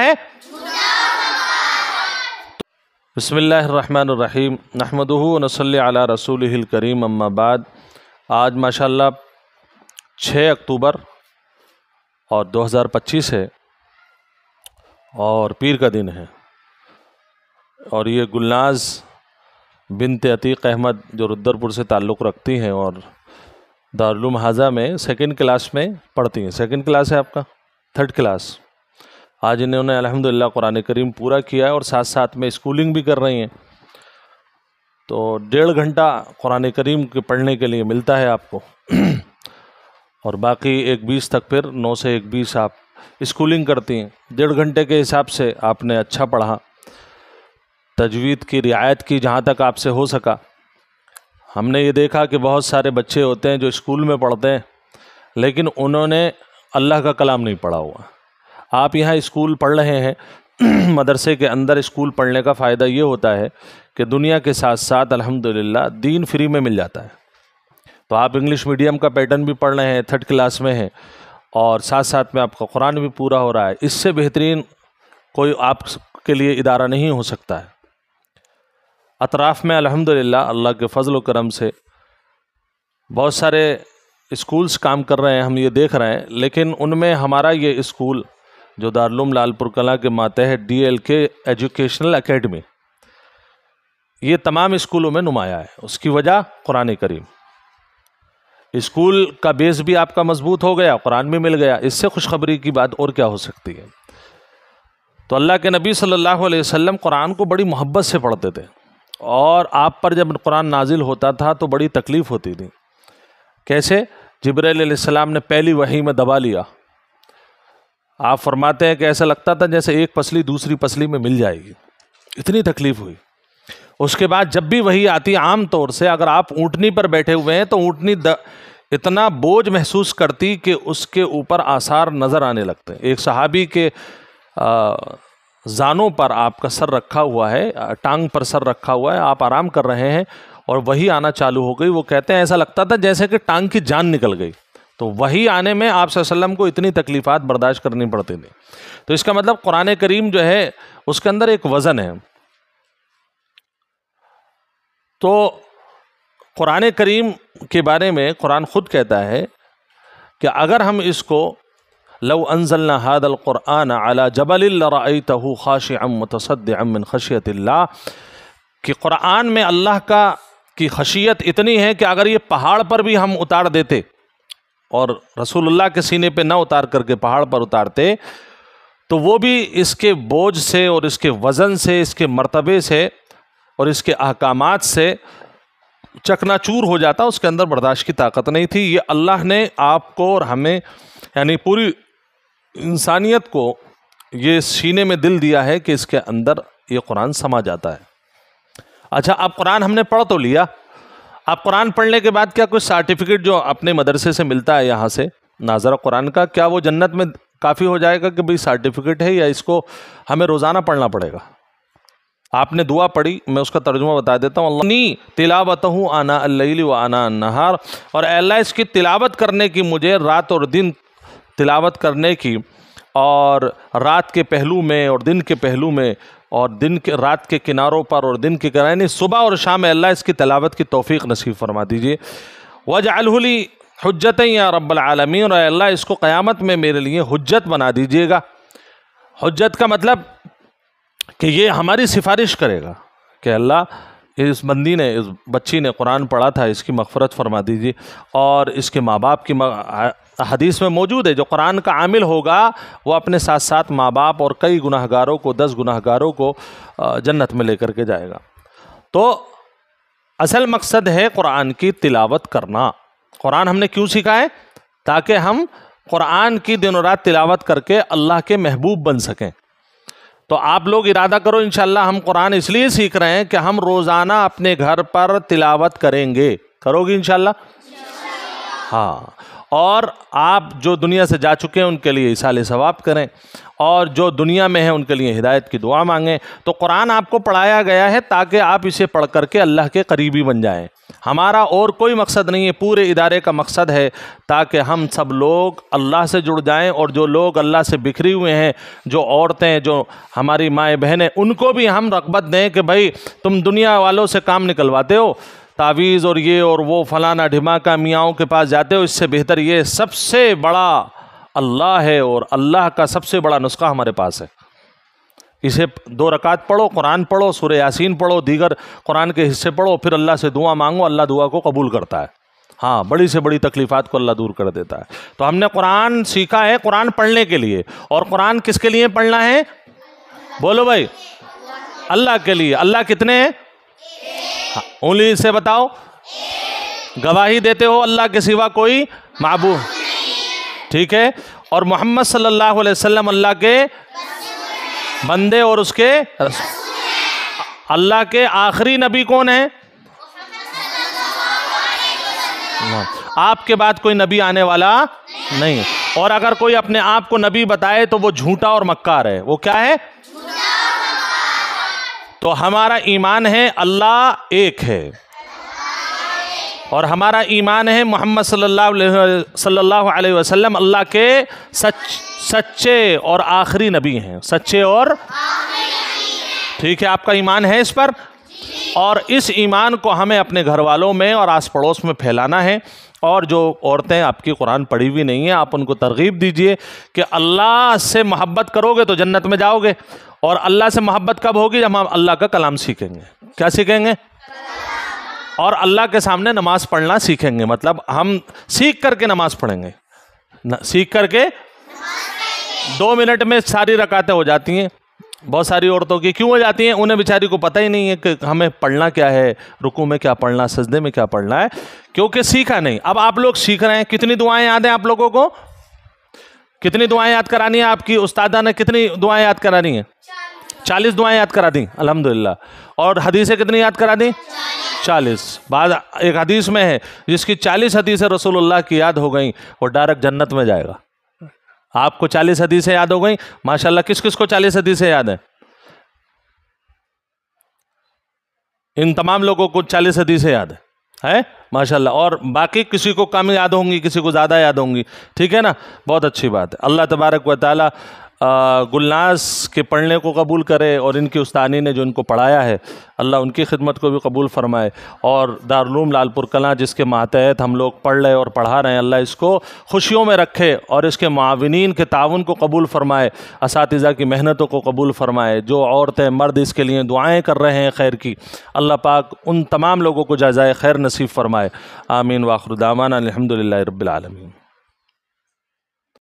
ہے؟ بسم اللہ الرحمن الرحیم نحمدہ ونصلی علی رسولہ الکریم اما بعد۔ آج ماشاءاللہ 6 اکتوبر اور 2025 ہے اور پیر کا دن ہے، اور یہ گلناز بنت عتیق احمد جو رودرپور سے تعلق رکھتی ہیں اور دارالعلوم حاضہ میں 2nd کلاس میں پڑھتی ہیں۔ 2nd کلاس ہے آپ کا؟ 3rd class. آج انہوں نے الحمدللہ قرآن کریم پورا کیا ہے اور ساتھ ساتھ میں اسکولنگ بھی کر رہی ہیں، تو 1.5 گھنٹہ قرآن کریم کے پڑھنے کے لیے ملتا ہے آپ کو، اور باقی 1:20 تک پھر 9 سے 1:20 آپ اسکولنگ کرتی ہیں۔ 1.5 گھنٹے کے حساب سے آپ نے اچھا پڑھا، تجوید کی رعایت کی جہاں تک آپ سے ہو سکا۔ ہم نے یہ دیکھا کہ بہت سارے بچے ہوتے ہیں جو اسکول میں پڑھتے ہیں لیکن انہوں نے اللہ کا کلام نہیں پڑھا ہوا۔ آپ یہاں اسکول پڑھ رہے ہیں، مدرسے کے اندر اسکول پڑھنے کا فائدہ یہ ہوتا ہے کہ دنیا کے ساتھ ساتھ الحمدللہ دین فری میں مل جاتا ہے۔ تو آپ انگلش میڈیم کا پیٹرن بھی پڑھ رہے ہیں، 3rd کلاس میں ہیں، اور ساتھ ساتھ میں آپ کا قرآن بھی پورا ہو رہا ہے۔ اس سے بہترین کوئی آپ کے لیے ادارہ نہیں ہو سکتا ہے۔ اطراف میں الحمدللہ اللہ کے فضل و کرم سے بہت سارے اسکولز کام کر رہے ہیں، ہم یہ دیکھ رہے ہیں، لیکن ان میں ہمارا یہ اسکول جو دارالعلوم لالپور کلاں کے ماتحت DLK ایجوکیشنل اکیڈمی، یہ تمام اسکولوں میں نمایاں ہے۔ اس کی وجہ قرآن کریم، اسکول کا بیس بھی آپ کا مضبوط ہو گیا، قرآن بھی مل گیا، اس سے خوشخبری کی بات اور کیا ہو سکتی ہے۔ تو اللہ کے نبی صلی اللہ علیہ وسلم قرآن کو بڑی محبت سے پڑھتے تھے، اور آپ پر جب قرآن نازل ہوتا تھا تو بڑی تکلیف ہوتی تھی۔ کیسے؟ جبرائیل علیہ السلام نے پہلی وحی میں دبا لیا۔ آپ فرماتے ہیں کہ ایسا لگتا تھا جیسے ایک پسلی دوسری پسلی میں مل جائے گی، اتنی تکلیف ہوئی۔ اس کے بعد جب بھی وحی آتی، عام طور سے اگر آپ اونٹنی پر بیٹھے ہوئے ہیں تو اونٹنی اتنا بوجھ محسوس کرتی کہ اس کے اوپر آثار نظر آنے لگتے ہیں۔ ایک صحابی کے زانوں پر آپ کا سر رکھا ہوا ہے، ٹانگ پر سر رکھا ہوا ہے، آپ آرام کر رہے ہیں اور وحی آنا چالو ہو گئی۔ وہ کہتے ہیں ایسا لگتا تھا جیسے کہ ٹانگ کی جان نکل گئی۔ تو وحی آنے میں آپ صلی اللہ علیہ وسلم کو اتنی تکلیفات برداشت کرنی پڑتی تھی۔ تو اس کا مطلب قرآن کریم جو ہے اس کے اندر ایک وزن ہے۔ تو قرآن کریم کے بارے میں قرآن خود کہتا ہے کہ اگر ہم اس کو لو انزلنا هذا القرآن على جبل لرأيته خاشعا متصدعا من خشیۃ اللہ، کہ قرآن میں اللہ کی خشیت اتنی ہے کہ اگر یہ پہاڑ پر بھی ہم اتار دیتے اور رسول اللہ کے سینے پہ نہ اتار کر کے پہاڑ پر اتارتے تو وہ بھی اس کے بوجھ سے اور اس کے وزن سے، اس کے مرتبے سے اور اس کے احکامات سے چکنا چور ہو جاتا۔ اس کے اندر برداشت کی طاقت نہیں تھی۔ یہ اللہ نے آپ کو اور ہمیں، یعنی پوری انسانیت کو، یہ سینے میں دل دیا ہے کہ اس کے اندر یہ قرآن سما جاتا ہے۔ اچھا، اب قرآن ہم نے پڑھ تو لیا، اب قرآن پڑھنے کے بعد کیا کوئی سرٹیفکیٹ جو اپنے مدرسے سے ملتا ہے یہاں سے ناظرہ قرآن کا، کیا وہ جنت میں کافی ہو جائے گا کہ بھئی سرٹیفکیٹ ہے، یا اس کو ہمیں روزانہ پڑھنا پڑے گا؟ آپ نے دعا پڑھی، میں اس کا ترجمہ بتا دیتا ہوں۔ اللہ تلاوتہ آناء اللیل و آناء النہار، اور اے اللہ اس کی تلاوت کرنے کی مجھے رات اور دن تلاوت کرنے کی، اور رات کے پہلو میں اور دن کے پہلو میں، اور رات کے کناروں پر اور دن کے کنارے، یعنی صبح اور شام میں اللہ اس کی تلاوت کی توفیق نصیب فرما دیجئے۔ وَاجْعَلْهُ لِي حُجَّةً یا رب العالمین، اور اے اللہ اس کو قیامت میں میرے لیے حجت بنا دیجئے گا۔ حجت کا مطلب کہ یہ ہماری سفارش کرے گا کہ اللہ اس بندی نے، اس بچی نے قرآن پڑھا تھا، اس کی مغفرت فرما دیجیے، اور اس کے ماں باپ کی حدیث میں موجود ہے جو قرآن کا عامل ہوگا وہ اپنے ساتھ ساتھ ماں باپ اور کئی گناہ گاروں کو، 10 گناہ گاروں کو جنت میں لے کر کے جائے گا۔ تو اصل مقصد ہے قرآن کی تلاوت کرنا۔ قرآن ہم نے کیوں سیکھا ہے؟ تاکہ ہم قرآن کی دن و رات تلاوت کر کے اللہ کے محبوب بن سکیں۔ تو آپ لوگ ارادہ کرو، انشاءاللہ ہم قرآن اس لیے سیکھ رہے ہیں کہ ہم روزانہ اپنے گھر پر تلاوت کریں گے۔ کرو گی انشاءاللہ؟ ہاں، اور آپ جو دنیا سے جا چکے ہیں ان کے لیے ایصال ثواب کریں، اور جو دنیا میں ہیں ان کے لیے ہدایت کی دعا مانگیں۔ تو قرآن آپ کو پڑھایا گیا ہے تاکہ آپ اسے پڑھ کر کے اللہ کے قریبی بن جائیں۔ ہمارا اور کوئی مقصد نہیں ہے، پورے ادارے کا مقصد ہے تاکہ ہم سب لوگ اللہ سے جڑ جائیں، اور جو لوگ اللہ سے بکھری ہوئے ہیں، جو عورتیں، جو ہماری مائیں بہنیں، ان کو بھی ہم رغبت دیں کہ بھائی تم دنیا والوں سے کام نکلواتے ہو، تعویذ اور یہ اور وہ فلانا ڈھماکہ میاؤں کے پاس جاتے ہو، اس سے بہتر یہ سب سے بڑا اللہ ہے، اور اللہ کا سب سے بڑا نسخہ ہمارے پاس ہے۔ اسے 2 رکعت پڑھو، قرآن پڑھو، سورہ یاسین پڑھو، دیگر قرآن کے حصے پڑھو، پھر اللہ سے دعا مانگو، اللہ دعا کو قبول کرتا ہے۔ ہاں، بڑی سے بڑی تکلیفات کو اللہ دور کر دیتا ہے۔ تو ہم نے قرآن سیکھا ہے قرآن پڑھنے کے لیے، اور قرآن کس کے لیے پڑھنا ہے؟ بولو بھائی، اللہ کے لیے۔ اللہ کتنے ہیں؟ انگلی سے بتاؤ، گواہی دیتے ہو اللہ کے سوا کوئی معبود، ٹھیک ہے، اور محمد صلی اللہ علیہ وسلم اللہ کے بندے اور اس کے اللہ کے آخری نبی کون ہیں؟ آپ کے بعد کوئی نبی آنے والا نہیں، اور اگر کوئی اپنے آپ کو نبی بتائے تو وہ جھوٹا اور مکار ہے۔ وہ کیا ہے؟ تو ہمارا ایمان ہے اللہ ایک ہے، اور ہمارا ایمان ہے محمد صلی اللہ علیہ وسلم اللہ کے سچے اور آخری نبی ہیں، سچے اور ٹھیک ہے، آپ کا ایمان ہے اس پر، اور اس ایمان کو ہمیں اپنے گھر والوں میں اور آس پڑوس میں پھیلانا ہے۔ اور جو عورتیں آپ کی قرآن پڑھی ہوئی نہیں ہیں، آپ ان کو ترغیب دیجئے کہ اللہ سے محبت کرو گے تو جنت میں جاؤ گے، اور اللہ سے محبت کب ہوگی؟ جب ہم اللہ کا کلام سیکھیں گے۔ کیا سیکھیں گے؟ اور اللہ کے سامنے نماز پڑھنا سیکھیں گے، مطلب ہم سیکھ کر کے نماز پڑھیں گے، سیکھ کر کے 2 منٹ میں ساری رکعتیں ہو جاتی ہیں۔ بہت ساری عورتوں کی کیوں ہو جاتی ہیں؟ انہیں بیچاری کو پتہ ہی نہیں ہے کہ ہمیں پڑھنا کیا ہے، رکوع میں کیا پڑھنا، سجدے میں کیا پڑھنا ہے، کیونکہ سیکھا نہیں۔ اب آپ لوگ سیکھ رہے ہیں۔ کتنی دعائیں یاد ہیں آپ لوگوں کو؟ کتنی دعائیں یاد کرانی ہیں؟ آپ کی استادہ نے کتنی دعائیں یاد کرانی ہیں؟ 40 دعائیں یاد کرا دیں الحمدللہ۔ اور حدیثیں کتنی یاد کرا دیں؟ 40۔ بعد ایک حدیث میں ہے جس کی 40 حدیثیں رسول اللہ کی یاد ہو گئیں وہ ڈائریکٹ جنت میں جائے گا۔ آپ کو 40 حدیثیں یاد ہو گئیں؟ ماشاءاللہ، کس کس کو 40 حدیثیں یاد ہیں؟ ان تمام لوگوں کو 40 حدیثیں یاد ہے ماشاءاللہ، اور باقی کسی کو کم یاد ہوں گی، کسی کو زیادہ یاد ہوں گی، ٹھیک ہے نا؟ بہت اچھی بات ہے۔ اللہ تبارک و تعالی گلناز کے پڑھنے کو قبول کرے، اور ان کی استانی نے جو ان کو پڑھایا ہے اللہ ان کی خدمت کو بھی قبول فرمائے، اور دارالعلوم لال پور کلاں جس کے ماتحت ہم لوگ پڑھ رہے اور پڑھا رہے ہیں، اللہ اس کو خوشیوں میں رکھے، اور اس کے معاونین کے تعاون کو قبول فرمائے، اساتذہ کی محنتوں کو قبول فرمائے، جو عورتیں مرد اس کے لیے دعائیں کر رہے ہیں خیر کی، اللہ پاک ان تمام لوگوں کو جزائے خیر نصیب فرمائے۔ آمین۔ وآخر دعوانا الحمدللہ رب العالمین۔